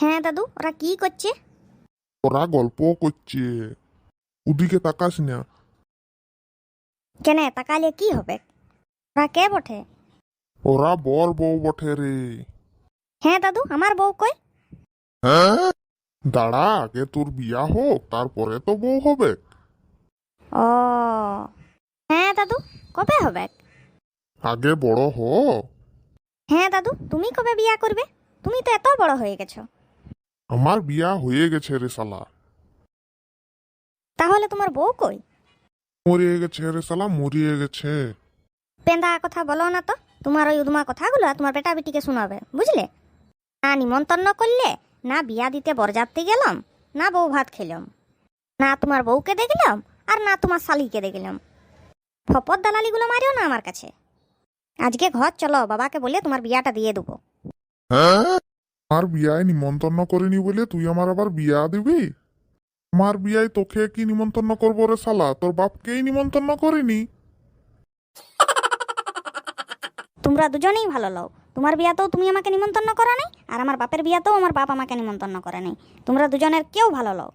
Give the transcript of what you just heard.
হ্যাঁ দাদু, ওরা কি করছে? ওরা গল্প করছে। ওদিকে তাকাস না। কেন তাকালে কি হবে? ওরা কে বটে? ওরা বর বউ বটে রে। হ্যাঁ দাদু, আমার বউ কই? দাঁড়া, আগে তোর বিয়া হোক, তারপরে তো বউ হবে। ও হ্যাঁ দাদু, কবে হবে? আগে বড় হ। হ্যাঁ দাদু, তুমি কবে বিয়া করবে? তুমি তো এত বড় হয়ে গেছো। আমার বিয়া হয়ে গেছে রে শালা। তাহলে তোমার বউ কই? মরিয়ে গেছে রে শালা, মরিয়ে গেছে। পেন্দা কথা বলো না তো। তোমার ওই উদমা কথাগুলো তোমার বেটা বেটিকে শোনাবে, বুঝলে? না নিমন্ত্রণ করলে, না বিয়া দিতে বরযাত্রী গেলাম, না বউ ভাত খেলাম, না তোমার বউকে দেখলাম, আর না তোমার শালিকে দেখলাম। ফপর দালালিগুলো মারিও না আমার কাছে। আজকে ঘর চলো, বাবাকে বলে তোমার বিয়াটা দিয়ে দেবো। আমার বিয়ায় নিমন্ত্রণ করিনি বলে তুই আমার আবার বিয়া দিবি? আমার বিয়ায় তোকে কি নিমন্ত্রণ করবো রে শালা, তোর বাপকেই নিমন্ত্রণ করিনি। তোমরা দুজনেই ভালো লও। তোমার বিয়াতেও তুমি আমাকে নিমন্ত্রণ করো নাই, আর আমার বাপের বিয়াতেও আমার বাপ আমাকে নিমন্ত্রণ করে নাই। তোমরা দুজনের কেউ ভালো লও।